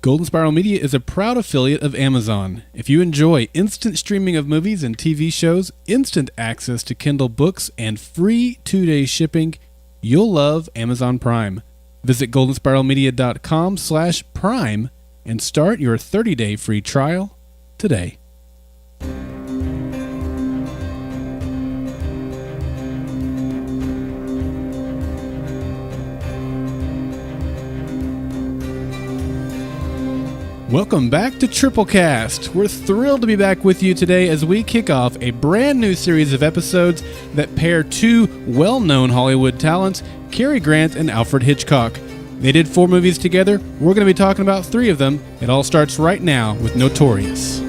Golden Spiral Media is a proud affiliate of Amazon. If you enjoy instant streaming of movies and TV shows, instant access to Kindle books, and free 2-day shipping, you'll love Amazon Prime. Visit goldenspiralmedia.com/prime and start your 30-day free trial today. Welcome back to Triplecast. We're thrilled to be back with you today as we kick off a brand new series of episodes that pair two well-known Hollywood talents, Cary Grant and Alfred Hitchcock. They did 4 movies together. We're going to be talking about 3 of them. It all starts right now with Notorious.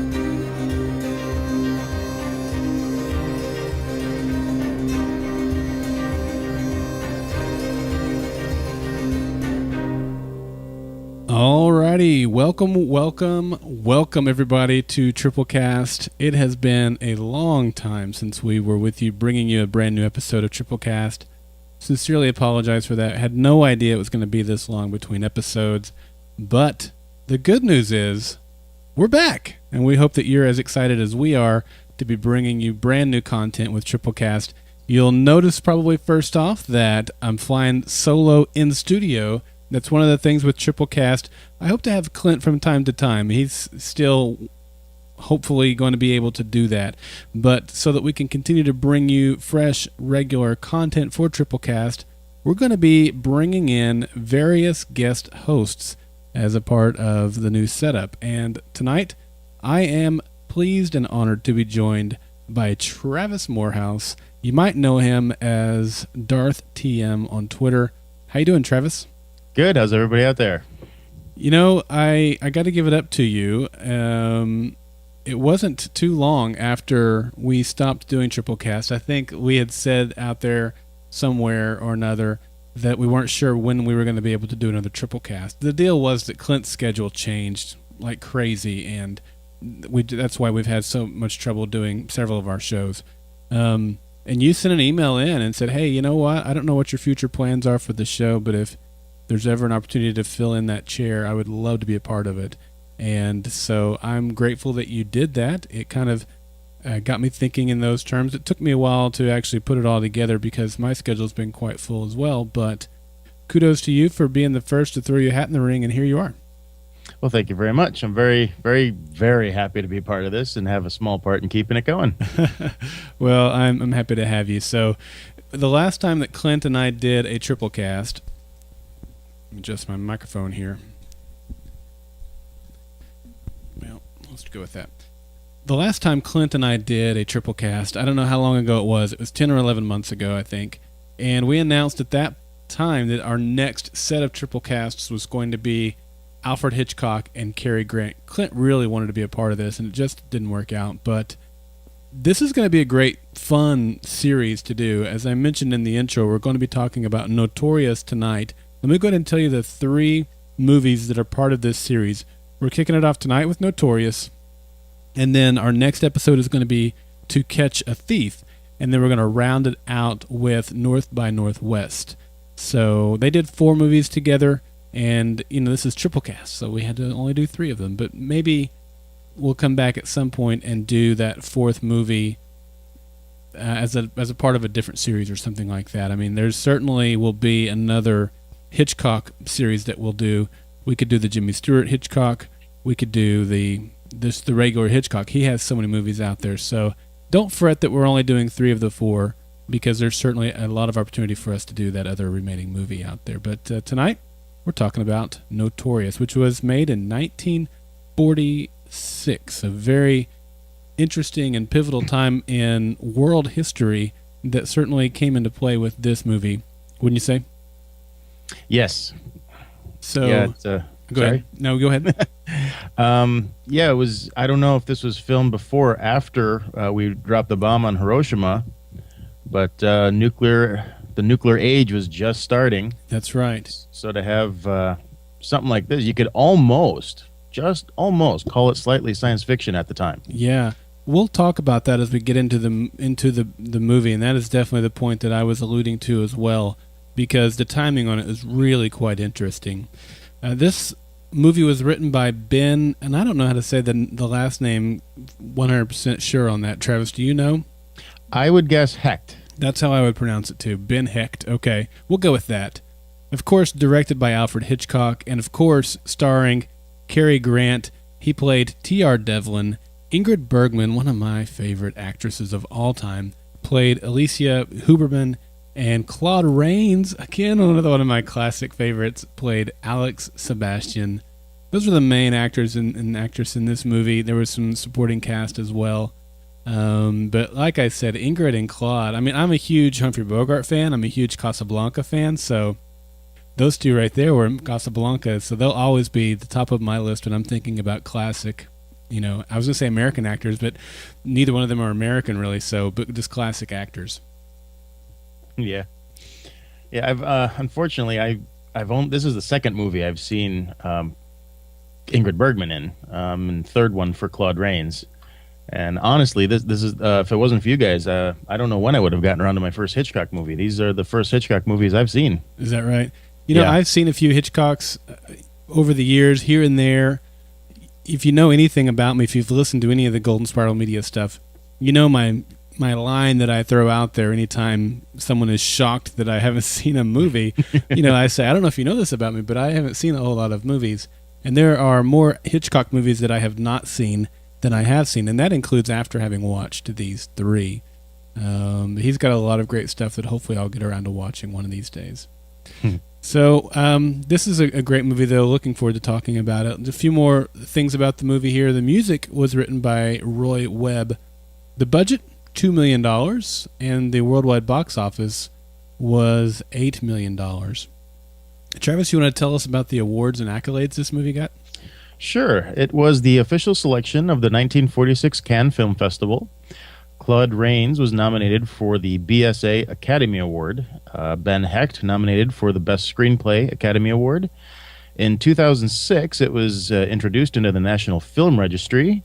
Alrighty, welcome everybody to Triplecast. It has been a long time since we were with you, bringing you a brand new episode of Triplecast. Sincerely apologize for that. Had no idea it was going to be this long between episodes, but the good news is we're back, and we hope that you're as excited as we are to be bringing you brand new content with Triplecast. You'll notice probably first off that I'm flying solo in studio. That's one of the things with Triplecast. I hope to have Clint from time to time. He's still hopefully going to be able to do that. But so that we can continue to bring you fresh, regular content for Triplecast, we're going to be bringing in various guest hosts as a part of the new setup. And tonight, I am pleased and honored to be joined by Travis Morehouse. You might know him as Darth TM on Twitter. How you doing, Travis? Good. How's everybody out there? You know, I got to give it up to you. It wasn't too long after we stopped doing Triplecast. I think we had said out there somewhere or another that we weren't sure when we were going to be able to do another Triplecast. The deal was that Clint's schedule changed like crazy, and that's why we've had so much trouble doing several of our shows. And you sent an email in and said, hey, you know what? I don't know what your future plans are for the show, but if there's ever an opportunity to fill in that chair, I would love to be a part of it. And so I'm grateful that you did that. It kind of got me thinking in those terms. It took me a while to actually put it all together because my schedule's been quite full as well. But kudos to you for being the first to throw your hat in the ring, and here you are. Well, thank you very much. I'm very, very, very happy to be part of this and have a small part in keeping it going. Well, I'm happy to have you. So the last time that Clint and I did a Triplecast, adjust my microphone here. Well, let's go with that. The last time Clint and I did a Triplecast, I don't know how long ago it was. It was 10 or 11 months ago, I think. And we announced at that time that our next set of Triplecasts was going to be Alfred Hitchcock and Cary Grant. Clint really wanted to be a part of this, and it just didn't work out. But this is going to be a great, fun series to do. As I mentioned in the intro, we're going to be talking about Notorious tonight. Let me go ahead and tell you the 3 movies that are part of this series. We're kicking it off tonight with Notorious, and then our next episode is going to be To Catch a Thief, and then we're going to round it out with North by Northwest. So they did 4 movies together, and this is Triplecast, so we had to only do 3 of them. But maybe we'll come back at some point and do that 4th movie as a part of a different series or something like that. I mean, there certainly will be another Hitchcock series that we'll do. We could do the Jimmy Stewart Hitchcock. We could do the regular Hitchcock. He has so many movies out there. So don't fret that we're only doing 3 of the 4, because there's certainly a lot of opportunity for us to do that other remaining movie out there. But tonight we're talking about Notorious, which was made in 1946. A very interesting and pivotal time in world history that certainly came into play with this movie. Wouldn't you say? Yes. So yeah, go ahead. No, go ahead. Yeah, it was. I don't know if this was filmed before or after we dropped the bomb on Hiroshima, but the nuclear age was just starting. That's right. So to have something like this, you could almost call it slightly science fiction at the time. Yeah. We'll talk about that as we get into the movie, and that is definitely the point that I was alluding to as well, because the timing on it is really quite interesting. This movie was written by Ben, and I don't know how to say the last name 100% sure on that. Travis, do you know? I would guess Hecht. That's how I would pronounce it too. Ben Hecht. Okay, we'll go with that. Of course, directed by Alfred Hitchcock, and of course, starring Cary Grant. He played T.R. Devlin. Ingrid Bergman, one of my favorite actresses of all time, played Alicia Huberman. And Claude Rains, again, another one of my classic favorites, played Alex Sebastian. Those were the main actors and actress in this movie. There was some supporting cast as well. But like I said, Ingrid and Claude, I mean, I'm a huge Humphrey Bogart fan. I'm a huge Casablanca fan. So those two right there were Casablanca. So they'll always be the top of my list when I'm thinking about classic. You know, I was going to say American actors, but neither one of them are American really. So, but just classic actors. Yeah. I've unfortunately I've only, this is the second movie I've seen Ingrid Bergman in, and third one for Claude Rains. And honestly, this is if it wasn't for you guys, I don't know when I would have gotten around to my first Hitchcock movie. These are the first Hitchcock movies I've seen. Is that right? You know, I've seen a few Hitchcocks over the years, here and there. If you know anything about me, if you've listened to any of the Golden Spiral Media stuff, you know my line that I throw out there anytime someone is shocked that I haven't seen a movie. You know, I say, I don't know if you know this about me, but I haven't seen a whole lot of movies. And there are more Hitchcock movies that I have not seen than I have seen, and that includes after having watched these three. He's got a lot of great stuff that hopefully I'll get around to watching one of these days. So this is a great movie, though. Looking forward to talking about it. A few more things about the movie here. The music was written by Roy Webb. The budget, $2 million, and the worldwide box office was $8 million. Travis, you want to tell us about the awards and accolades this movie got? Sure. It was the official selection of the 1946 Cannes Film Festival. Claude Rains was nominated for the BSA Academy Award. Ben Hecht nominated for the Best Screenplay Academy Award. In 2006, it was introduced into the National Film Registry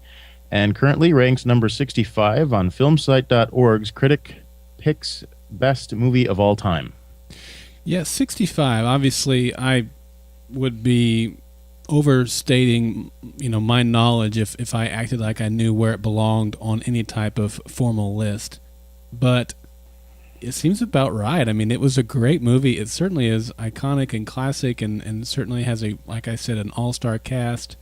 and currently ranks number 65 on filmsite.org's Critic Picks Best Movie of All Time. Yeah, 65. Obviously, I would be overstating, my knowledge if I acted like I knew where it belonged on any type of formal list. But it seems about right. I mean, it was a great movie. It certainly is iconic and classic, and certainly has like I said, an all-star cast.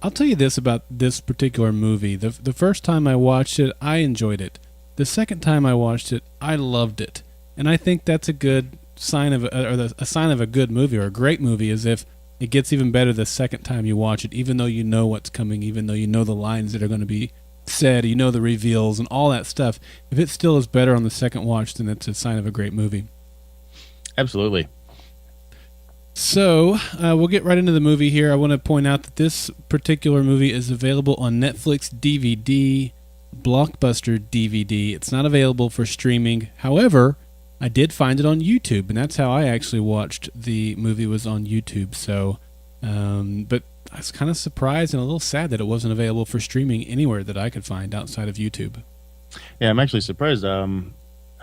I'll tell you this about this particular movie. The first time I watched it, I enjoyed it. The second time I watched it, I loved it. And I think that's a good sign of a sign of a good movie or a great movie is if it gets even better the second time you watch it, even though you know what's coming, even though you know the lines that are going to be said, you know the reveals and all that stuff. If it still is better on the second watch, then it's a sign of a great movie. Absolutely. So we'll get right into the movie here. I want to point out that this particular movie is available on Netflix DVD, Blockbuster DVD. It's not available for streaming. However, I did find it on YouTube, and that's how I actually watched the movie, was on YouTube. So, but I was kind of surprised and a little sad that it wasn't available for streaming anywhere that I could find outside of YouTube. Yeah, I'm actually surprised.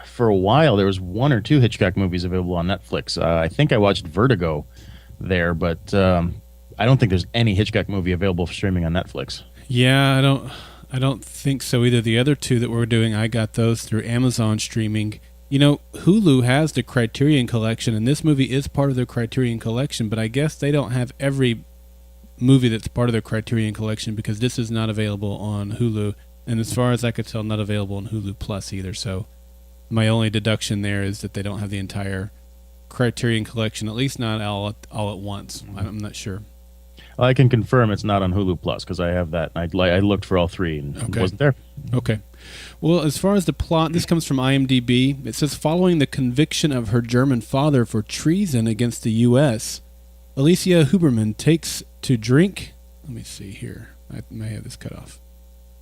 For a while, there was one or two Hitchcock movies available on Netflix. I think I watched Vertigo there, but I don't think there's any Hitchcock movie available for streaming on Netflix. Yeah, I don't think so either. The other two that we're doing, I got those through Amazon streaming. Hulu has the Criterion Collection, and this movie is part of their Criterion Collection, but I guess they don't have every movie that's part of their Criterion Collection because this is not available on Hulu, and as far as I could tell, not available on Hulu Plus either. So my only deduction there is that they don't have the entire Criterion Collection, at least not all at once. I'm not sure. I can confirm it's not on Hulu Plus because I have that. I looked for all three and it wasn't there. Okay. Well, as far as the plot, this comes from IMDb. It says, following the conviction of her German father for treason against the U.S., Alicia Huberman takes to drink. Let me see here. I may have this cut off.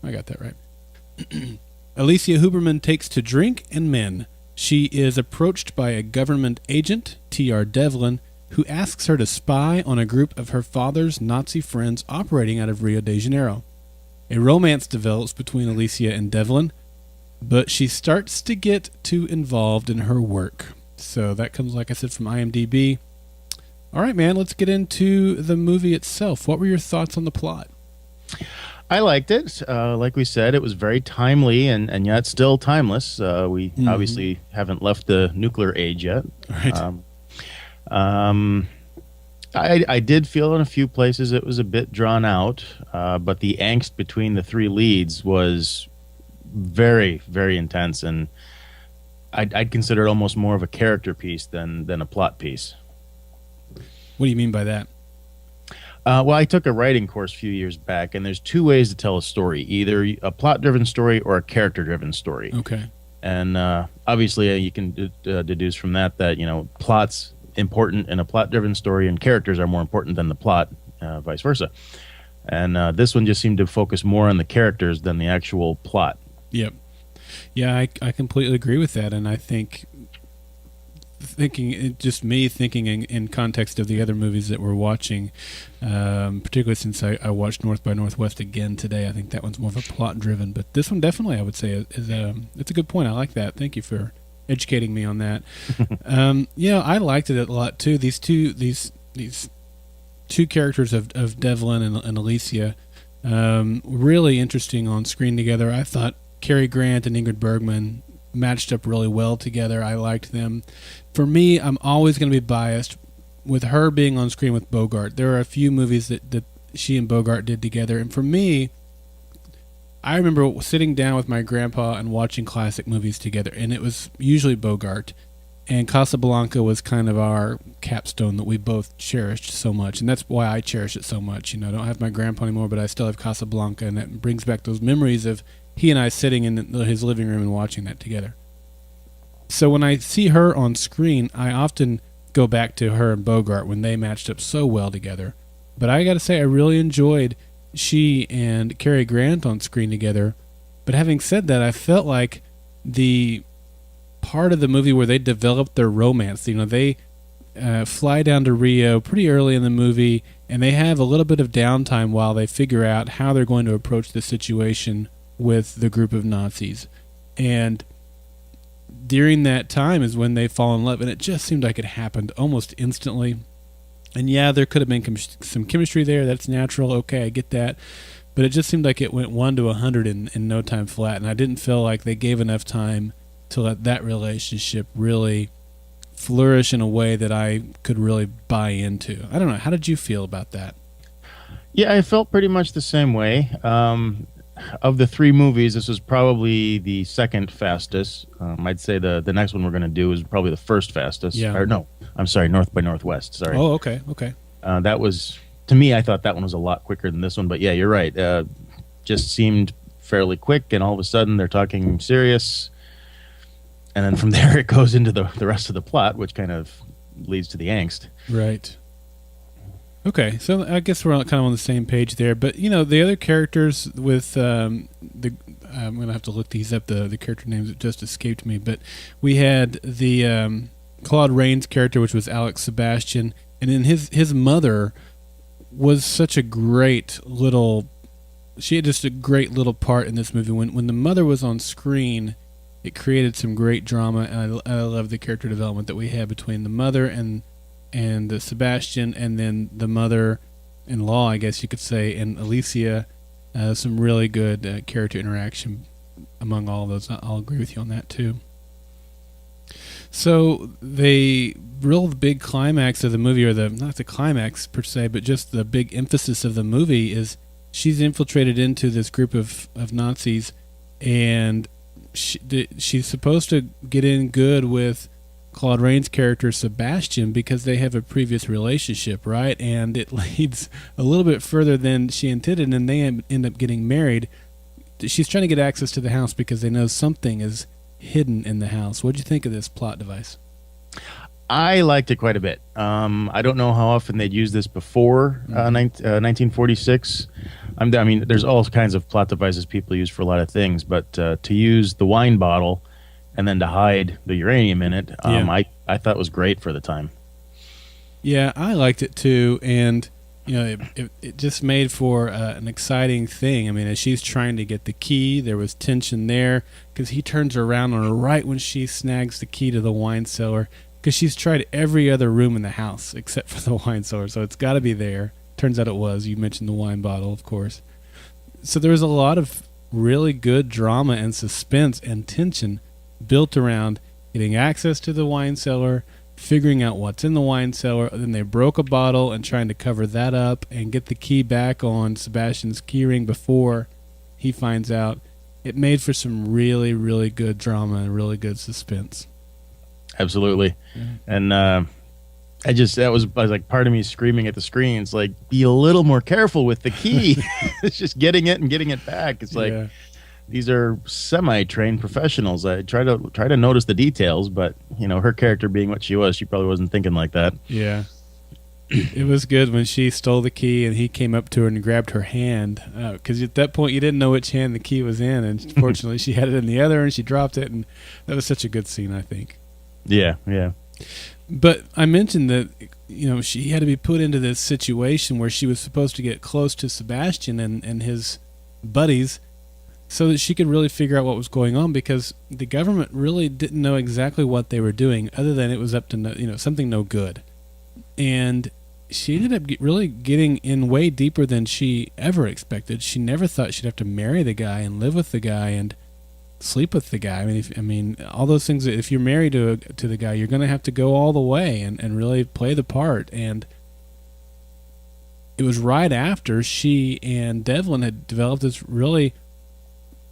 I got that right. Alicia Huberman takes to drink and men. She is approached by a government agent, T.R. Devlin, who asks her to spy on a group of her father's Nazi friends operating out of Rio de Janeiro. A romance develops between Alicia and Devlin, but she starts to get too involved in her work. So that comes, like I said, from IMDb. All right, man, let's get into the movie itself. What were your thoughts on the plot? I liked it. Like we said, it was very timely and yet still timeless. We obviously haven't left the nuclear age yet. Right. I did feel in a few places it was a bit drawn out, but the angst between the three leads was very, very intense, and I'd consider it almost more of a character piece than a plot piece. What do you mean by that? Well, I took a writing course a few years back, and there's two ways to tell a story: either a plot-driven story or a character-driven story. Okay. And obviously, you can deduce from that plot's important in a plot-driven story, and characters are more important than the plot, vice versa. And this one just seemed to focus more on the characters than the actual plot. Yep. Yeah, I completely agree with that, and I think thinking in context of the other movies that we're watching, particularly since I watched North by Northwest again today. I think that one's more of a plot driven, but this one definitely I would say is it's a good point. I like that. Thank you for educating me on that. I liked it a lot too. These two characters of Devlin and Alicia, really interesting on screen together. I thought Cary Grant and Ingrid Bergman matched up really well together. I liked them. For me, I'm always going to be biased with her being on screen with Bogart. There are a few movies that she and Bogart did together, and for me, I remember sitting down with my grandpa and watching classic movies together, and it was usually Bogart, and Casablanca was kind of our capstone that we both cherished so much, and that's why I cherish it so much. I don't have my grandpa anymore, but I still have Casablanca, and that brings back those memories of he and I sitting in his living room and watching that together. So when I see her on screen, I often go back to her and Bogart when they matched up so well together. But I got to say, I really enjoyed she and Cary Grant on screen together. But having said that, I felt like the part of the movie where they developed their romance, they fly down to Rio pretty early in the movie, and they have a little bit of downtime while they figure out how they're going to approach the situation with the group of Nazis. And during that time is when they fall in love, and it just seemed like it happened almost instantly. And yeah, there could have been some chemistry there. That's natural. Okay, I get that. But it just seemed like it went 1 to 100 in no time flat, and I didn't feel like they gave enough time to let that relationship really flourish in a way that I could really buy into. I don't know. How did you feel about that? Yeah, I felt pretty much the same way. Of the three movies, this was probably the second fastest. I'd say the next one we're going to do is probably the first fastest. Yeah. Or no, I'm sorry, North by Northwest. Sorry. Oh, okay. That was, to me, I thought that one was a lot quicker than this one. But yeah, you're right. Just seemed fairly quick, and all of a sudden they're talking serious. And then from there it goes into the rest of the plot, which kind of leads to the angst. Right. Okay, so I guess we're kind of on the same page there. But, the other characters with I'm going to have to look these up, the character names that just escaped me. But we had the Claude Rains character, which was Alex Sebastian. And then his mother was such a great little... She had just a great little part in this movie. When the mother was on screen, it created some great drama. And I love the character development that we had between the mother and the Sebastian, and then the mother-in-law, I guess you could say, and Alicia. Some really good character interaction among all of those. I'll agree with you on that too. So the real big climax of the movie, or not the climax per se, but just the big emphasis of the movie is she's infiltrated into this group of Nazis, and she's supposed to get in good with Claude Rains' character Sebastian because they have a previous relationship, right? And it leads a little bit further than she intended, and they end up getting married. She's trying to get access to the house because they know something is hidden in the house. What'd you think of this plot device? I liked it quite a bit. I don't know how often they'd used this before 1946. I mean, there's all kinds of plot devices people use for a lot of things, but to use the wine bottle and then to hide the uranium in it, I thought was great for the time. Yeah, I liked it too, and it just made for an exciting thing. I mean, as she's trying to get the key, there was tension there because he turns around on her right when she snags the key to the wine cellar, because she's tried every other room in the house except for the wine cellar, so it's got to be there. Turns out it was. You mentioned the wine bottle, of course. So there was a lot of really good drama and suspense and tension built around getting access to the wine cellar, figuring out what's in the wine cellar. Then they broke a bottle and trying to cover that up and get the key back on Sebastian's keyring before he finds out. It made for some really, really good drama and really good suspense. Absolutely. And I was like part of me screaming at the screen. It's like, be a little more careful with the key. It's just getting it and getting it back. It's like, these are semi-trained professionals. I try to notice the details, but her character being what she was, she probably wasn't thinking like that. Yeah. It was good when she stole the key and he came up to her and grabbed her hand, because at that point you didn't know which hand the key was in, and fortunately she had it in the other and she dropped it, and that was such a good scene, I think. Yeah. But I mentioned that she had to be put into this situation where she was supposed to get close to Sebastian and his buddies so that she could really figure out what was going on, because the government really didn't know exactly what they were doing, other than it was up to something no good. And she ended up really getting in way deeper than she ever expected. She never thought she'd have to marry the guy and live with the guy and sleep with the guy. I mean, all those things. If you're married to the guy, you're going to have to go all the way and really play the part. And it was right after she and Devlin had developed this really,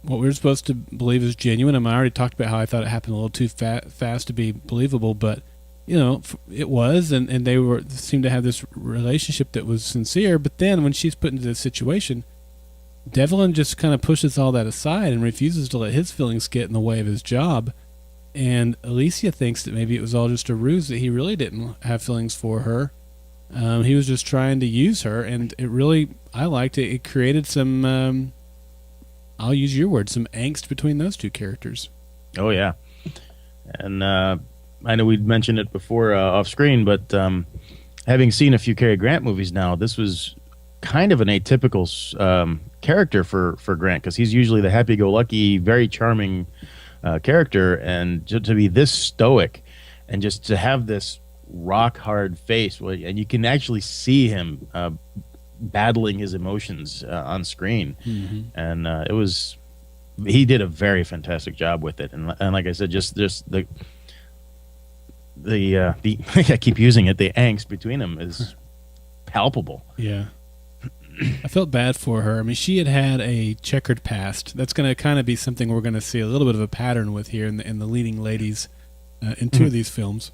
what we were supposed to believe is genuine. I already talked about how I thought it happened a little too fast to be believable, but it was, and they seemed to have this relationship that was sincere. But then when she's put into this situation, Devlin just kind of pushes all that aside and refuses to let his feelings get in the way of his job. And Alicia thinks that maybe it was all just a ruse, that he really didn't have feelings for her. He was just trying to use her, and it really, I liked it. It created some, I'll use your word, some angst between those two characters. Oh, yeah. And I know we'd mentioned it before off screen, but having seen a few Cary Grant movies now, this was kind of an atypical character for Grant, because he's usually the happy-go-lucky, very charming character, and to be this stoic and just to have this rock-hard face, and you can actually see him battling his emotions on screen. Mm-hmm. And he did a very fantastic job with it. And like I said, just the I keep using it, the angst between them is palpable. Yeah. I felt bad for her. I mean, she had a checkered past. That's going to kind of be something we're going to see a little bit of a pattern with here in the leading ladies in two of these films.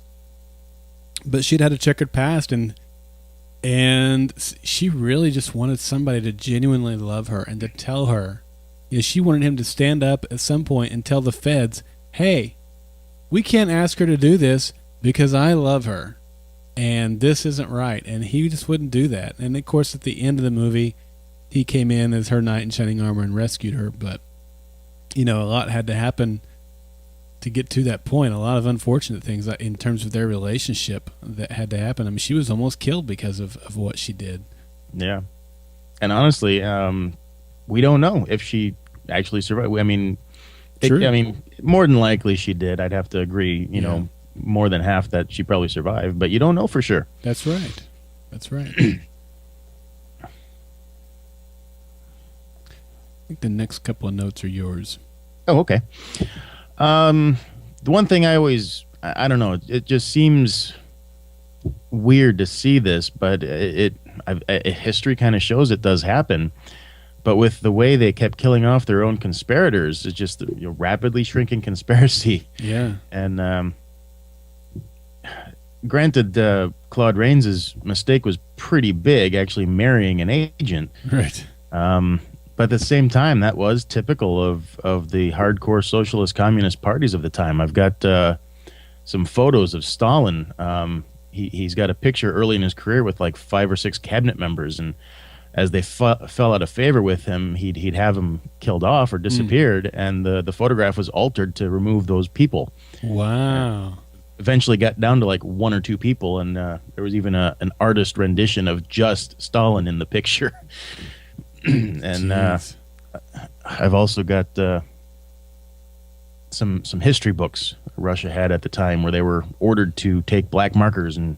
But she'd had a checkered past, and she really just wanted somebody to genuinely love her and to tell her. She wanted him to stand up at some point and tell the feds, hey, we can't ask her to do this because I love her, and this isn't right. And he just wouldn't do that. And, of course, at the end of the movie, he came in as her knight in shining armor and rescued her. But, a lot had to happen to get to that point. A lot of unfortunate things in terms of their relationship that had to happen. I mean, she was almost killed because of what she did. Yeah. And honestly, we don't know if she actually survived. I mean, more than likely she did. I'd have to agree, more than half that she probably survived, but you don't know for sure. That's right. I think the next couple of notes are yours. Oh, okay. The one thing I don't know, it just seems weird to see this, but history kind of shows it does happen. But with the way they kept killing off their own conspirators, it's just a rapidly shrinking conspiracy. Yeah. And granted, Claude Rains' mistake was pretty big, actually marrying an agent. Right. But at the same time, that was typical of the hardcore socialist communist parties of the time. I've got some photos of Stalin. He's got a picture early in his career with like 5 or 6 cabinet members, and as they fell out of favor with him, he'd have them killed off or disappeared, and the photograph was altered to remove those people. Wow. Eventually got down to like 1 or 2 people, and there was even an artist rendition of just Stalin in the picture. And I've also got some history books Russia had at the time, where they were ordered to take black markers and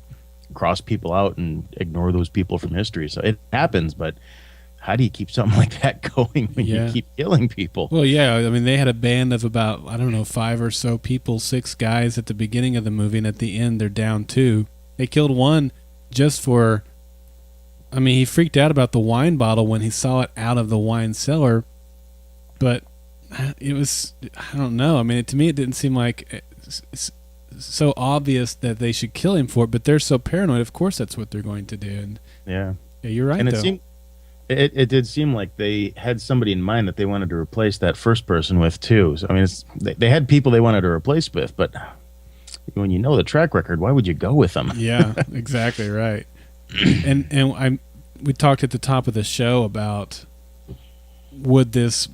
cross people out and ignore those people from history. So it happens, but how do you keep something like that going when you keep killing people? Well, yeah, I mean, they had a band of about, I don't know, 5 or so people, 6 guys at the beginning of the movie, and at the end they're down 2. They killed one just for, I mean, he freaked out about the wine bottle when he saw it out of the wine cellar, but it was, I don't know. I mean, to me, it didn't seem like it's so obvious that they should kill him for it, but they're so paranoid. Of course, that's what they're going to do. And yeah, you're right. And though. It did seem like they had somebody in mind that they wanted to replace that first person with too. So I mean, they had people they wanted to replace with, but when you know the track record, why would you go with them? Yeah, exactly right. And we talked at the top of the show about, would this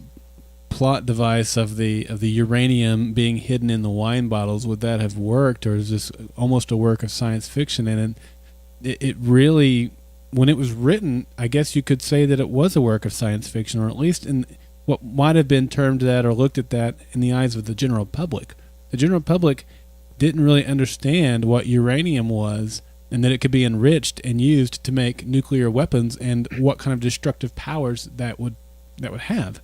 plot device of the uranium being hidden in the wine bottles, would that have worked, or is this almost a work of science fiction? And it really, when it was written, I guess you could say that it was a work of science fiction, or at least in what might have been termed that or looked at that in the eyes of the general public. The general public didn't really understand what uranium was, and that it could be enriched and used to make nuclear weapons, and what kind of destructive powers that would have.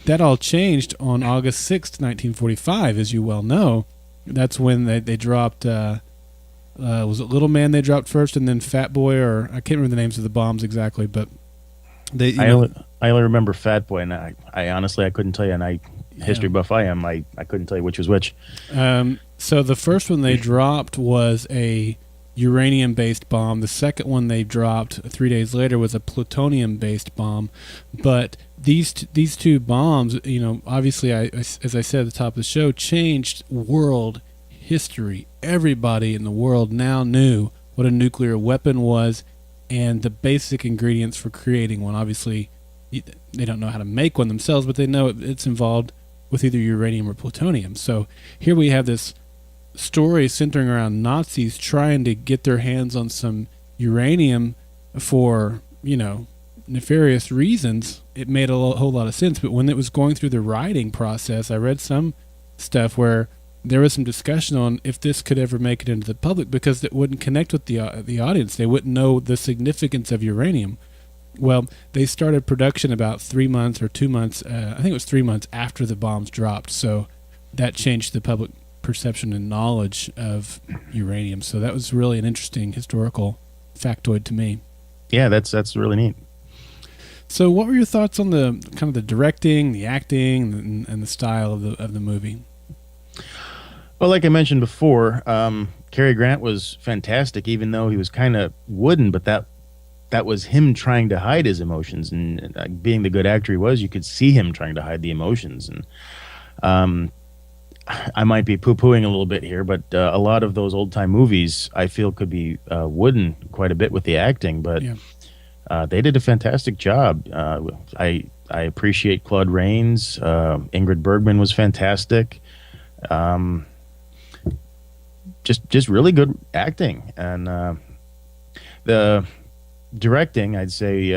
That all changed on August 6th, 1945, as you well know. That's when they dropped, was it Little Man they dropped first, and then Fat Boy, or I can't remember the names of the bombs exactly, but I only remember Fat Boy, and I honestly, I couldn't tell you, and history buff I am, I couldn't tell you which was which. So the first one they dropped was a uranium-based bomb. The second one they dropped 3 days later was a plutonium-based bomb. But these two bombs, obviously, as I said at the top of the show, changed world history. Everybody in the world now knew what a nuclear weapon was and the basic ingredients for creating one. Obviously, they don't know how to make one themselves, but they know it's involved with either uranium or plutonium. So here we have this story centering around Nazis trying to get their hands on some uranium for, nefarious reasons. It made a whole lot of sense. But when it was going through the writing process, I read some stuff where there was some discussion on if this could ever make it into the public, because it wouldn't connect with the audience. They wouldn't know the significance of uranium. Well, they started production about 3 months or 2 months, I think it was 3 months after the bombs dropped. So that changed the public perception and knowledge of uranium. So that was really an interesting historical factoid to me. Yeah, that's really neat. So what were your thoughts on the kind of the directing, the acting, and the style of the movie? Well, like I mentioned before, Cary Grant was fantastic, even though he was kind of wooden, but that was him trying to hide his emotions, and being the good actor he was, you could see him trying to hide the emotions. And I might be poo-pooing a little bit here, but a lot of those old-time movies I feel could be wooden quite a bit with the acting, but they did a fantastic job. I appreciate Claude Rains. Ingrid Bergman was fantastic. Just really good acting. And the directing, I'd say,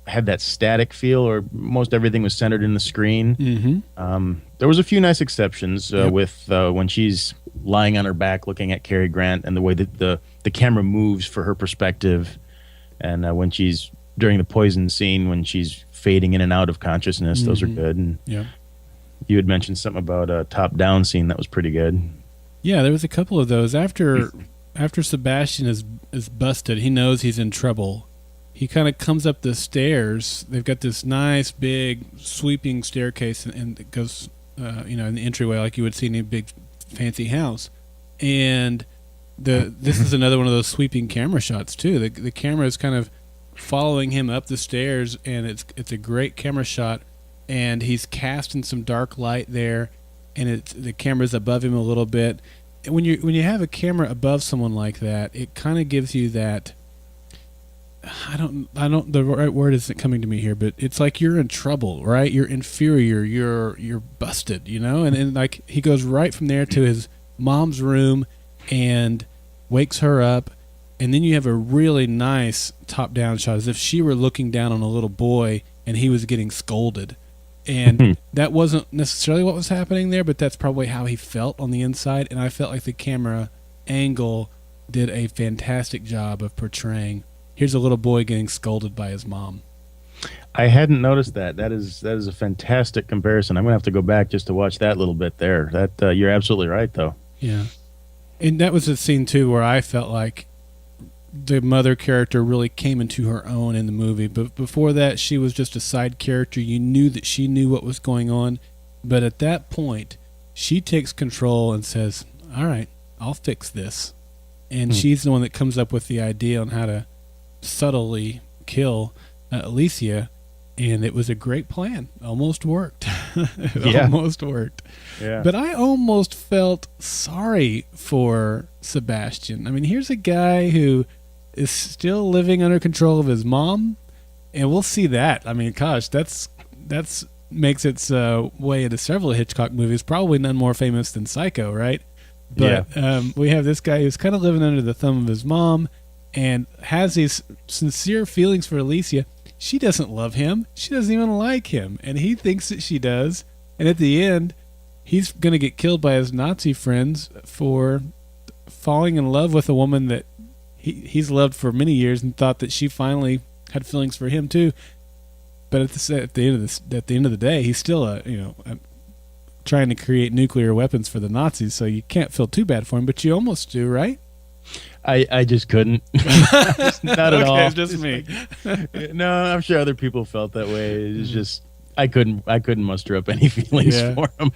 had that static feel, or most everything was centered in the screen. Mm-hmm. There was a few nice exceptions with when she's lying on her back looking at Cary Grant, and the way that the camera moves for her perspective, and when she's during the poison scene, when she's fading in and out of consciousness. Those are good. And you had mentioned something about a top-down scene that was pretty good. Yeah, there was a couple of those. After Sebastian is busted, he knows he's in trouble. He kind of comes up the stairs. They've got this nice, big, sweeping staircase, and it goes, in the entryway like you would see in a big, fancy house. And this is another one of those sweeping camera shots too. The camera is kind of following him up the stairs, and it's a great camera shot. And he's casting some dark light there, and the camera's above him a little bit. And when you have a camera above someone like that, it kind of gives you that. I don't. The right word isn't coming to me here, but it's like you're in trouble, right? You're inferior. You're busted, And like he goes right from there to his mom's room, and wakes her up, and then you have a really nice top-down shot, as if she were looking down on a little boy and he was getting scolded. And that wasn't necessarily what was happening there, but that's probably how he felt on the inside. And I felt like the camera angle did a fantastic job of portraying, here's a little boy getting scolded by his mom. I hadn't noticed that. That is a fantastic comparison. I'm gonna have to go back just to watch that little bit there. That you're absolutely right, though. Yeah, and that was a scene too where I felt like the mother character really came into her own in the movie. But before that, she was just a side character. You knew that she knew what was going on, but at that point, she takes control and says, "All right, I'll fix this." And she's the one that comes up with the idea on how to subtly kill Alicia. And it was a great plan. Almost worked. Almost worked. Yeah. But I almost felt sorry for Sebastian. I mean, here's a guy who is still living under control of his mom, and we'll see that. I mean, gosh, that's makes its way into several Hitchcock movies. Probably none more famous than Psycho, right? But we have this guy who's kind of living under the thumb of his mom and has these sincere feelings for Alicia. She doesn't love him. She doesn't even like him. And he thinks that she does. And at the end, he's going to get killed by his Nazi friends for falling in love with a woman that he's loved for many years and thought that she finally had feelings for him too. But at the end of the day, he's still trying to create nuclear weapons for the Nazis. So you can't feel too bad for him, but you almost do, right? I just couldn't. Not at all. It's just me. No, I'm sure other people felt that way. It's just I couldn't muster up any feelings for him.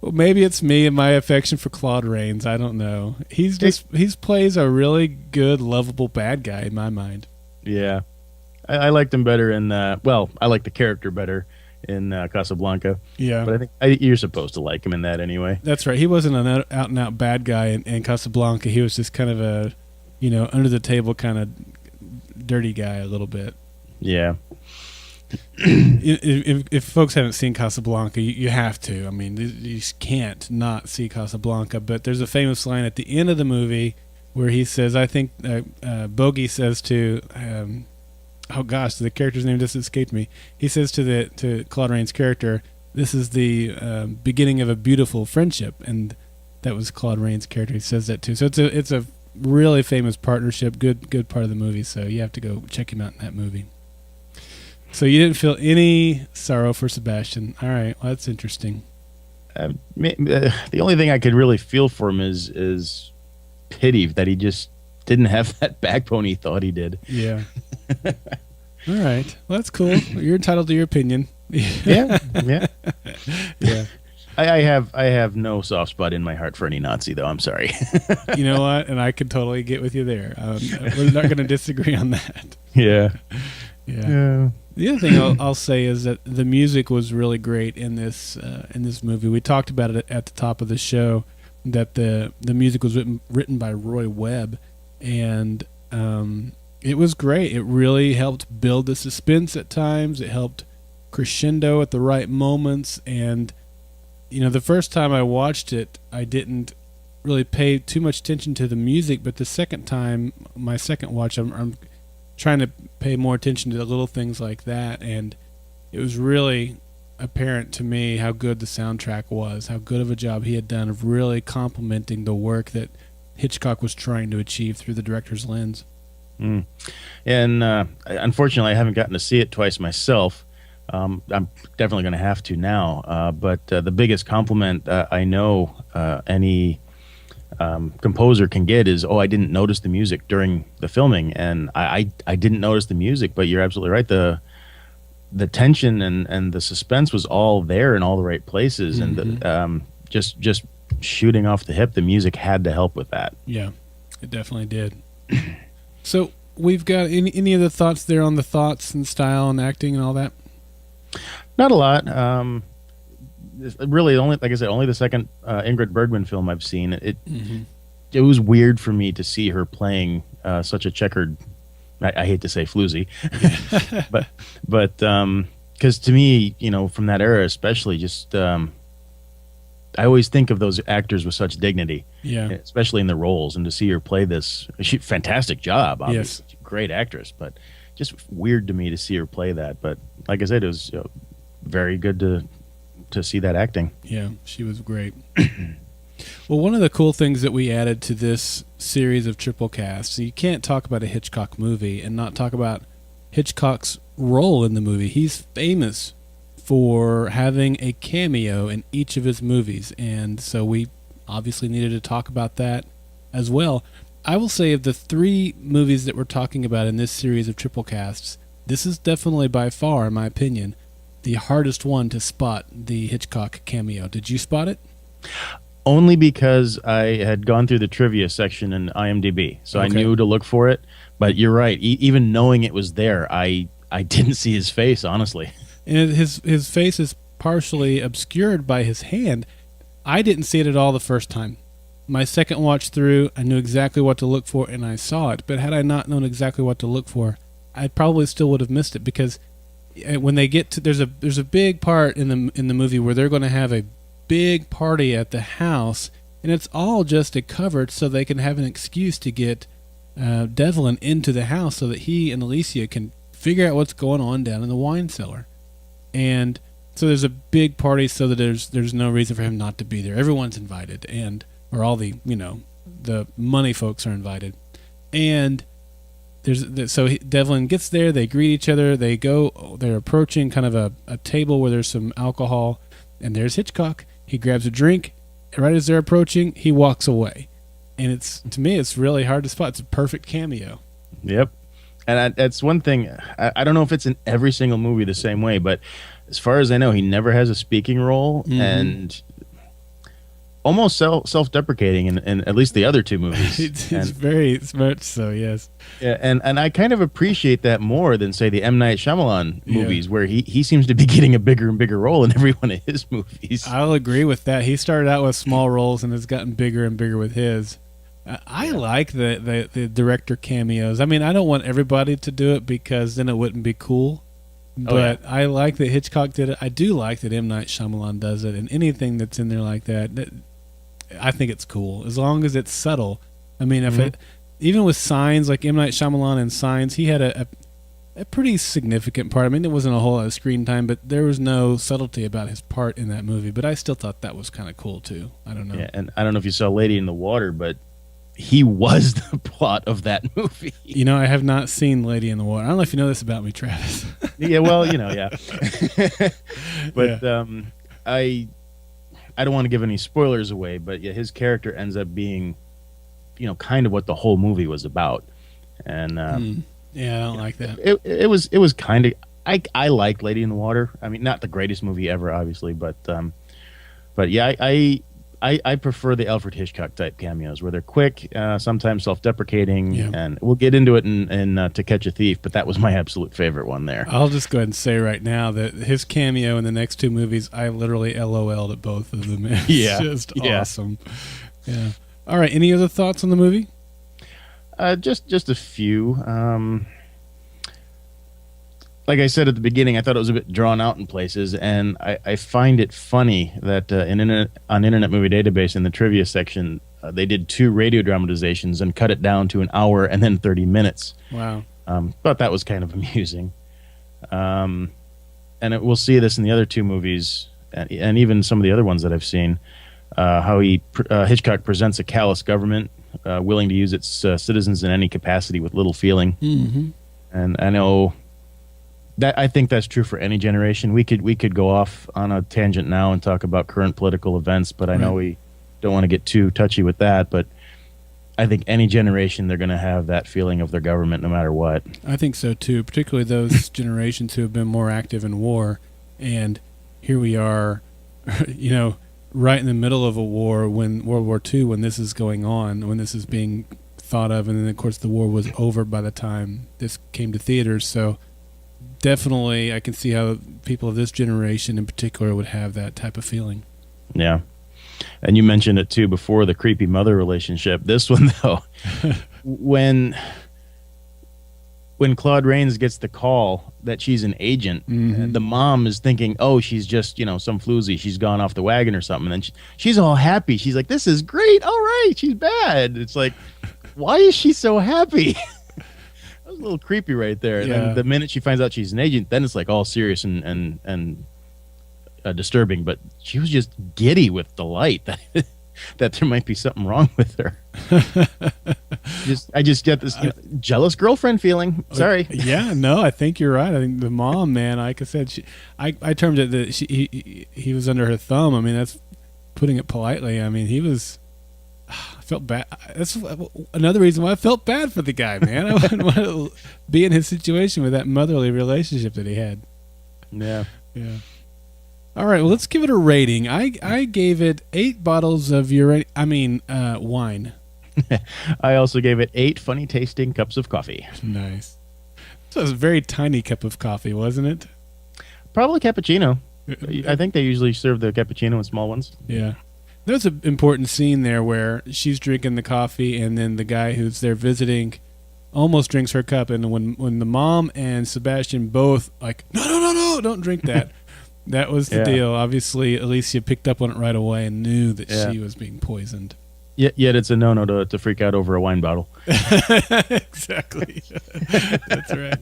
Well, maybe it's me and my affection for Claude Rains. I don't know. He plays a really good, lovable bad guy in my mind. Yeah, I liked him better in I like the character better in Casablanca. Yeah, but I think you're supposed to like him in that anyway. That's right. He wasn't an out and out bad guy in Casablanca. He was just kind of a, under the table kind of dirty guy a little bit. Yeah. If folks haven't seen Casablanca, you have to. I mean, you can't not see Casablanca. But there's a famous line at the end of the movie where he says, I think Bogey says to. Oh gosh, the character's name just escaped me. He says to Claude Rains' character, "This is the beginning of a beautiful friendship," and that was Claude Rains' character. He says that too. So it's a really famous partnership. Good part of the movie. So you have to go check him out in that movie. So you didn't feel any sorrow for Sebastian. All right, well that's interesting. The only thing I could really feel for him is pity that he just didn't have that backbone he thought he did. Yeah. All right. Well, that's cool. You're entitled to your opinion. Yeah. Yeah. I have no soft spot in my heart for any Nazi, though. I'm sorry. You know what? And I could totally get with you there. We're not going to disagree on that. Yeah. The other thing I'll say is that the music was really great in this movie. We talked about it at the top of the show that the music was written by Roy Webb, and it was great. It really helped build the suspense at times. It helped crescendo at the right moments. And, the first time I watched it, I didn't really pay too much attention to the music. But the second time, my second watch, I'm trying to pay more attention to the little things like that. And it was really apparent to me how good the soundtrack was, how good of a job he had done of really complementing the work that Hitchcock was trying to achieve through the director's lens. And unfortunately, I haven't gotten to see it twice myself. I'm definitely going to have to now. But the biggest compliment I know any composer can get is, I didn't notice the music during the filming. And I didn't notice the music, but you're absolutely right. The tension and the suspense was all there in all the right places. Mm-hmm. And just shooting off the hip, the music had to help with that. Yeah, it definitely did. So we've got any other thoughts there on the thoughts and style and acting and all that? Not a lot. Really, only like I said, only the second Ingrid Bergman film I've seen. It was weird for me to see her playing such a checkered. I hate to say floozy, but because to me, from that era especially, just I always think of those actors with such dignity, especially in the roles, and to see her play this, fantastic job, obviously, great actress, but just weird to me to see her play that. But like I said, it was very good to see that acting. Yeah, she was great. Well, one of the cool things that we added to this series of Triplecast, so you can't talk about a Hitchcock movie and not talk about Hitchcock's role in the movie. He's famous for having a cameo in each of his movies, and so we obviously needed to talk about that as well. I will say of the 3 movies that we're talking about in this series of Triplecasts, this is definitely by far, in my opinion, the hardest one to spot the Hitchcock cameo. Did you spot it? Only because I had gone through the trivia section in IMDb, so I knew to look for it. But you're right. Even knowing it was there, I didn't see his face, honestly. And his face is partially obscured by his hand. I didn't see it at all the first time. My second watch through, I knew exactly what to look for, and I saw it. But had I not known exactly what to look for, I probably still would have missed it, because when they get to there's a big part in the movie where they're going to have a big party at the house, and it's all just a cover so they can have an excuse to get Devlin into the house so that he and Alicia can figure out what's going on down in the wine cellar. And so there's a big party so that there's no reason for him not to be there. Everyone's invited, or all the the money folks are invited, and Devlin gets there. They greet each other. They're approaching kind of a table where there's some alcohol, and there's Hitchcock. He grabs a drink, and right as they're approaching, he walks away. And to me, it's really hard to spot. It's a perfect cameo. Yep. And that's one thing. I don't know if it's in every single movie the same way, but as far as I know, he never has a speaking role, and almost self-deprecating in at least the other 2 movies. It's very much so, yes. Yeah, and I kind of appreciate that more than, say, the M. Night Shyamalan movies, where he seems to be getting a bigger and bigger role in every one of his movies. I'll agree with that. He started out with small roles and has gotten bigger and bigger with his. I like the director cameos. I mean, I don't want everybody to do it because then it wouldn't be cool. But I like that Hitchcock did it. I do like that M. Night Shyamalan does it, and anything that's in there like that I think it's cool, as long as it's subtle. I mean, even with Signs, like M. Night Shyamalan in Signs, he had a pretty significant part. I mean, it wasn't a whole lot of screen time, but there was no subtlety about his part in that movie. But I still thought that was kind of cool, too. I don't know. Yeah, and I don't know if you saw Lady in the Water, but he was the plot of that movie. I have not seen Lady in the Water. I don't know if you know this about me, Travis. Yeah, well, yeah. But I don't want to give any spoilers away, but yeah, his character ends up being, kind of what the whole movie was about. And yeah, I don't like that. It was kind of I liked Lady in the Water. I mean, not the greatest movie ever, obviously, but yeah, I prefer the Alfred Hitchcock type cameos where they're quick, sometimes self-deprecating, and we'll get into it in To Catch a Thief, but that was my absolute favorite one there. I'll just go ahead and say right now that his cameo in the next 2 movies, I literally LOL'd at both of them. It's just awesome. Yeah. All right. Any other thoughts on the movie? Just a few. Like I said at the beginning, I thought it was a bit drawn out in places, and I find it funny that on Internet Movie Database in the trivia section, they did 2 radio dramatizations and cut it down to an hour and then 30 minutes. Wow. Thought that was kind of amusing. And we'll see this in the other 2 movies, and even some of the other ones that I've seen, how Hitchcock presents a callous government, willing to use its citizens in any capacity with little feeling. Mm-hmm. And I know... I think that's true for any generation. We could go off on a tangent now and talk about current political events, but I know we don't want to get too touchy with that. But I think any generation, they're going to have that feeling of their government no matter what. I think so too, particularly those generations who have been more active in war. And here we are, right in the middle of a war, when World War II, when this is going on, when this is being thought of. And then, of course, the war was over by the time this came to theaters. So definitely, I can see how people of this generation in particular would have that type of feeling. Yeah. And you mentioned it, too, before, the creepy mother relationship. This one, though, when Claude Rains gets the call that she's an agent, the mom is thinking, oh, she's just, some floozy. She's gone off the wagon or something. And then she's all happy. She's like, this is great. All right, she's bad. It's like, why is she so happy? That was a little creepy right there. And then the minute she finds out she's an agent, then it's like all serious and disturbing, but she was just giddy with delight that that there might be something wrong with her. I just get this jealous girlfriend feeling. Sorry. Yeah, no, I think you're right. I think the mom, man, like I said, I termed it that he was under her thumb. I mean, that's putting it politely. I mean, I felt bad. That's another reason why I felt bad for the guy, man. I wouldn't want to be in his situation with that motherly relationship that he had. Yeah. Yeah. All right, well, let's give it a rating. I gave it 8 bottles of wine. I also gave it 8 funny tasting cups of coffee. Nice. So it was a very tiny cup of coffee, wasn't it? Probably cappuccino. I think they usually serve the cappuccino in small ones. Yeah. There's an important scene there where she's drinking the coffee, and then the guy who's there visiting almost drinks her cup, and when the mom and Sebastian both like, no, don't drink that. That was the deal. Obviously, Alicia picked up on it right away and knew that she was being poisoned. Yet it's a no-no to freak out over a wine bottle. Exactly. That's right.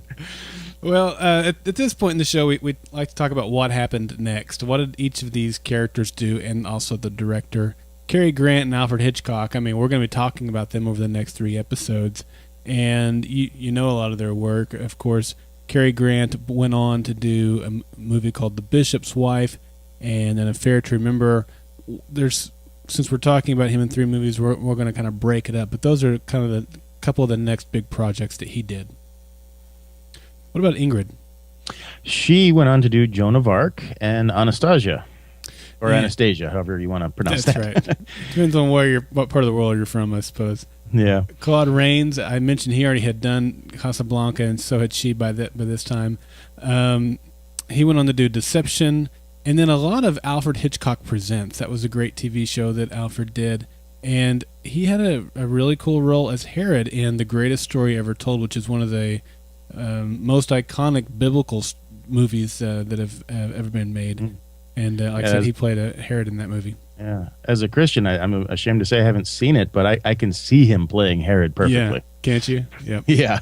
Well, at this point in the show, we'd like to talk about what happened next. What did each of these characters do, and also the director, Cary Grant and Alfred Hitchcock. I mean, we're going to be talking about them over the next 3 episodes, and you know a lot of their work. Of course, Cary Grant went on to do a movie called The Bishop's Wife and An Affair to Remember. Since we're talking about him in 3 movies, we're going to kind of break it up. But those are kind of the couple of the next big projects that he did. What about Ingrid? She went on to do Joan of Arc and Anastasia, or Anastasia, however you want to pronounce that. That's right. Depends on what part of the world you're from, I suppose. Yeah. Claude Rains, I mentioned he already had done Casablanca, and so had she by this time. He went on to do Deception, and then a lot of Alfred Hitchcock Presents. That was a great TV show that Alfred did. And he had a really cool role as Herod in The Greatest Story Ever Told, which is one of the most iconic biblical movies that have ever been made. And like I said, he played a Herod in that movie. Yeah. As a Christian, I'm ashamed to say I haven't seen it, but I can see him playing Herod perfectly. Yeah. Can't you? Yep. Yeah.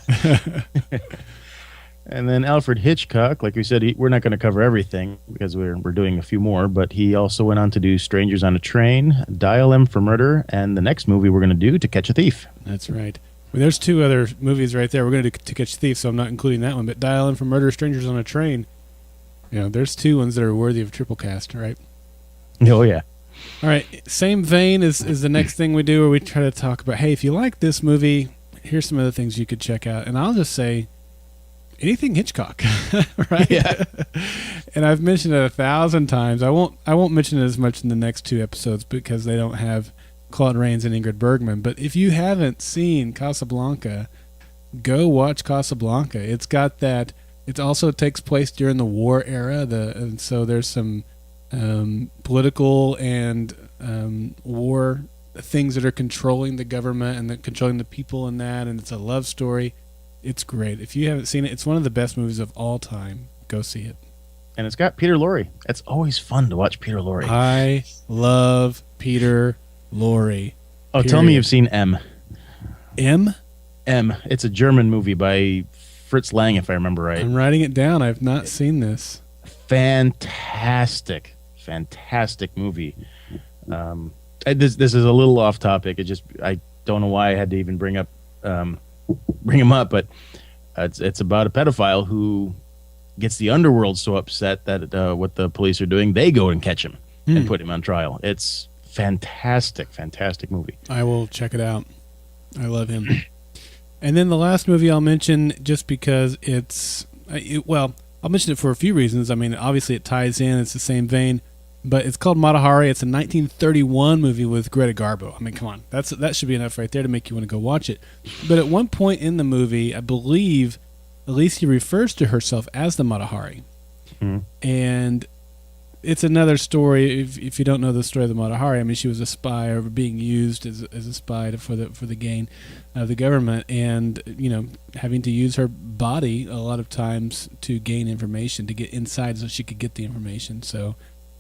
And then Alfred Hitchcock, like we said, we're not going to cover everything because we're doing a few more, but he also went on to do Strangers on a Train, Dial M for Murder, and the next movie we're going to do, To Catch a Thief. That's right. Well, there's 2 other movies right there. We're going to do To Catch a Thief, so I'm not including that one, but Dial M for Murder, Strangers on a Train. There's 2 ones that are worthy of Triplecast, right? Oh, yeah. All right, same vein is the next thing we do, where we try to talk about, hey, if you like this movie, here's some other things you could check out. And I'll just say, anything Hitchcock, right? Yeah. And I've mentioned it 1,000 times. I won't mention it as much in the next 2 episodes because they don't have Claude Rains and Ingrid Bergman. But if you haven't seen Casablanca, go watch Casablanca. It's got that. It also takes place during the war era. And so there's some political and war things that are controlling the government and controlling the people in that, and it's a love story. It's great. If you haven't seen it, it's one of the best movies of all time. Go see it. And it's got Peter Lorre. It's always fun to watch Peter Lorre. I love Peter Lorre. Oh, period. Tell me you've seen M. M? M. It's a German movie by Fritz Lang, if I remember right. I'm writing it down. I've not seen this. Fantastic movie. This is a little off topic. I don't know why I had to even bring him up, but it's about a pedophile who gets the underworld so upset that what the police are doing, they go and catch him and put him on trial. It's fantastic movie. I will check it out. I love him. And then the last movie I'll mention, just because I'll mention it for a few reasons. I mean, obviously it ties in. It's the same vein. But it's called Mata Hari. It's a 1931 movie with Greta Garbo. I mean, come on. That should be enough right there to make you want to go watch it. But at one point in the movie, I believe Alicia refers to herself as the Mata Hari. And it's another story. If you don't know the story of the Mata Hari, I mean, she was a spy, or being used as a spy for the gain of the government, and having to use her body a lot of times to gain information, to get inside so she could get the information. So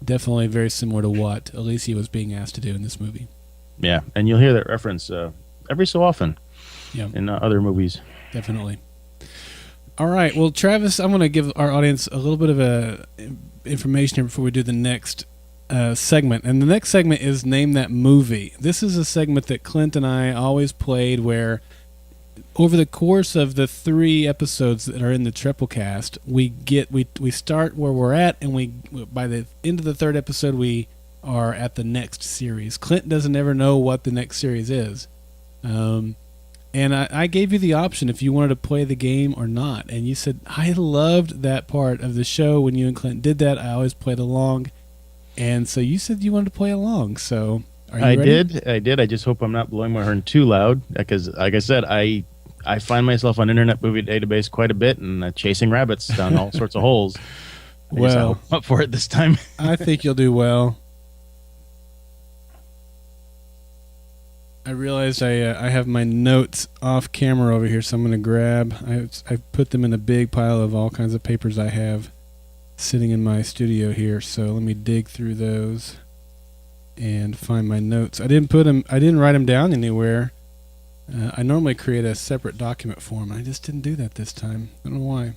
definitely very similar to what Alicia was being asked to do in this movie. Yeah, and you'll hear that reference every so often in other movies. Definitely. All right. Well, Travis, I'm going to give our audience a little bit of a information here before we do the next segment. And the next segment is Name That Movie. This is a segment that Clint and I always played where over the course of the 3 episodes that are in the Triplecast, we start where we're at, and by the end of the 3rd episode, we are at the next series. Clint doesn't ever know what the next series is. And I gave you the option if you wanted to play the game or not. And you said, I loved that part of the show when you and Clint did that. I always played along. And so you said you wanted to play along. So are you ready? I did. I just hope I'm not blowing my horn too loud. Because, like I said, I find myself on Internet Movie Database quite a bit and chasing rabbits down all sorts of holes. I hope I'm up for it this time. I think you'll do well. I realized I have my notes off camera over here, so I'm going to grab. I put them in a big pile of all kinds of papers I have sitting in my studio here. So let me dig through those and find my notes. I didn't write them down anywhere. I normally create a separate document for them. I just didn't do that this time. I don't know why.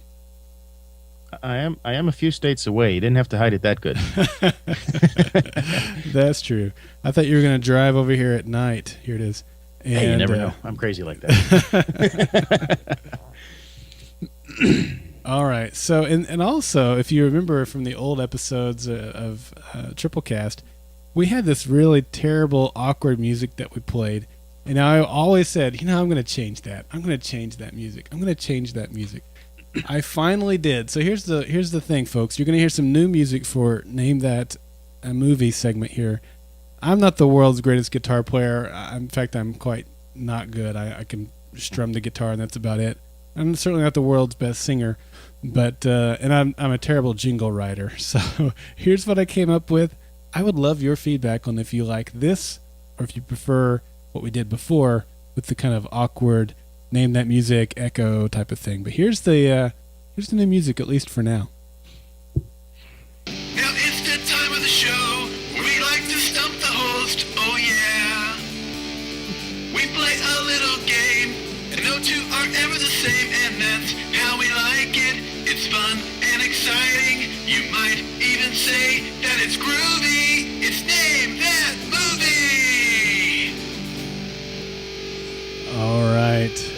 I am a few states away. You didn't have to hide it that good. That's true. I thought you were going to drive over here at night. Here it is. And, hey, you never know. I'm crazy like that. All right. So, and also, if you remember from the old episodes of Triplecast, we had this really terrible, awkward music that we played. And I always said, I'm going to change that. I'm going to change that music. I'm going to change that music. I finally did. So here's the thing, folks. You're going to hear some new music for Name That Movie segment here. I'm not the world's greatest guitar player. In fact, I'm quite not good. I can strum the guitar, and that's about it. I'm certainly not the world's best singer, but and I'm a terrible jingle writer. So here's what I came up with. I would love your feedback on if you like this or if you prefer what we did before with the kind of awkward Name That Music echo type of thing. But here's the new music, at least for now. Now it's the time of the show where we like to stump the host. Oh yeah. We play a little game, and no two are ever the same, and that's how we like it. It's fun and exciting. You might even say that it's groovy. It's Name That Movie. All right.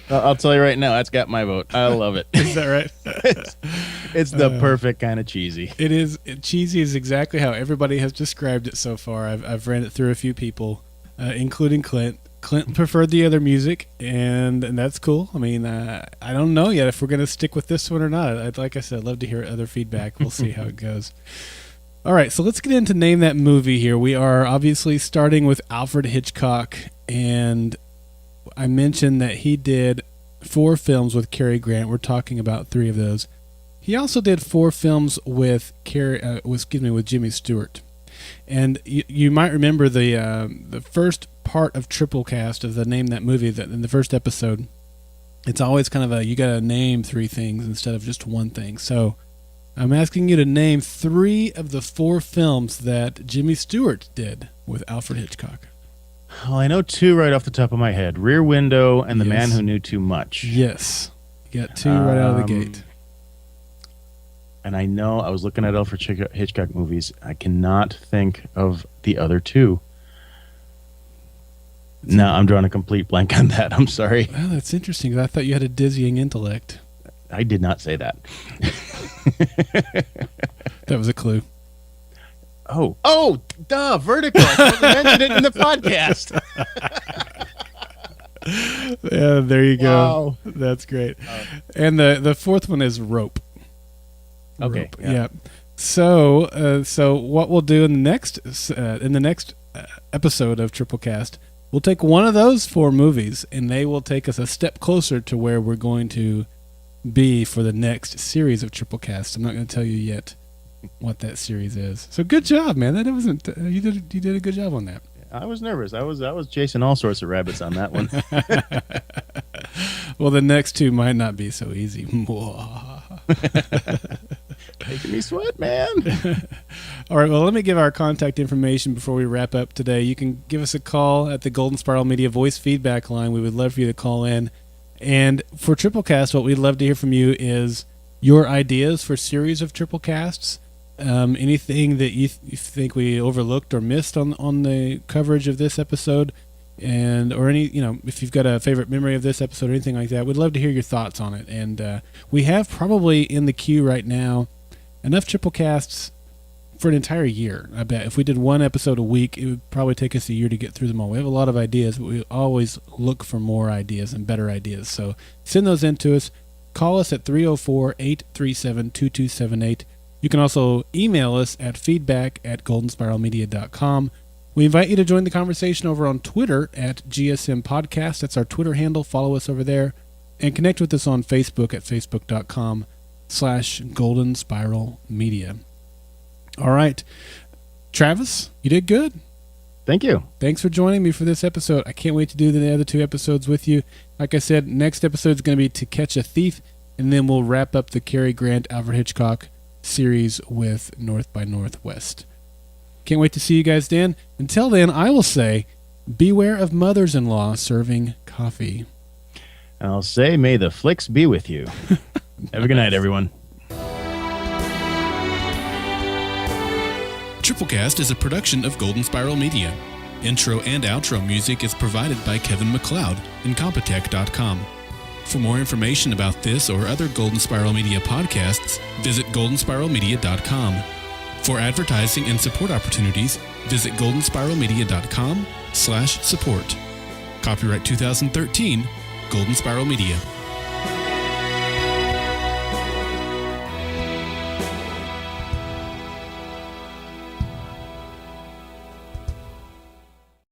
I'll tell you right now, that's got my vote. I love it. Is that right? It's the perfect kind of cheesy. It is. Cheesy is exactly how everybody has described it so far. I've ran it through a few people, including Clint. Clint preferred the other music, and that's cool. I mean, I don't know yet if we're going to stick with this one or not. Like I said, I'd love to hear other feedback. We'll see how it goes. All right, so let's get into Name That Movie here. We are obviously starting with Alfred Hitchcock, and I mentioned that he did 4 films with Cary Grant. We're talking about 3 of those. He also did 4 films with Jimmy Stewart. And you might remember the first part of Triplecast of the Name That Movie, that in the first episode, it's always kind of you got to name 3 things instead of just one thing. So I'm asking you to name 3 of the 4 films that Jimmy Stewart did with Alfred Hitchcock. Well, I know 2 right off the top of my head. Rear Window and The Man Who Knew Too Much. Yes. You got 2 right out of the gate. And I know I was looking at Alfred Hitchcock movies. I cannot think of the other 2. No, I'm drawing a complete blank on that. I'm sorry. Well, that's interesting. I thought you had a dizzying intellect. I did not say that. That was a clue. Oh, duh, Vertical. I mentioned it in the podcast. Yeah, there you go. Wow. That's great. And the 4th one is Rope. Okay. Rope. Yeah. So what we'll do in the next episode of Triplecast, we'll take one of those 4 movies, and they will take us a step closer to where we're going to be for the next series of Triplecast. I'm not going to tell you yet what that series is. So good job, man. That wasn't you did a good job on that. I was nervous. I was chasing all sorts of rabbits on that one. Well, the next 2 might not be so easy. Making me sweat, man. All right, well, let me give our contact information before we wrap up today. You can give us a call at the Golden Spiral Media voice feedback line. We would love for you to call in. And for Triplecast, what we'd love to hear from you is your ideas for series of Triplecasts. Anything that you think we overlooked or missed on the coverage of this episode, or any, if you've got a favorite memory of this episode or anything like that, we'd love to hear your thoughts on it. And we have probably in the queue right now enough Triplecasts for an entire year. I bet if we did one episode a week, it would probably take us a year to get through them all. We have a lot of ideas, but we always look for more ideas and better ideas. So send those in to us. Call us at 304-837-2278. You can also email us at feedback@goldenspiralmedia.com. We invite you to join the conversation over on Twitter at GSM Podcast. That's our Twitter handle. Follow us over there. And connect with us on Facebook at facebook.com/Golden Spiral Media. All right. Travis, you did good. Thank you. Thanks for joining me for this episode. I can't wait to do the other two episodes with you. Like I said, next episode is going to be To Catch a Thief, and then we'll wrap up the Cary Grant, Alfred Hitchcock series with North by Northwest. Can't wait to see you guys then. Until then, I will say, beware of mothers-in-law serving coffee. I'll say, may the flicks be with you. Have a good night, everyone. Triplecast is a production of Golden Spiral Media. Intro and outro music is provided by Kevin MacLeod, Incompetech.com. For more information about this or other Golden Spiral Media podcasts, visit goldenspiralmedia.com. For advertising and support opportunities, visit goldenspiralmedia.com/support. Copyright 2013, Golden Spiral Media.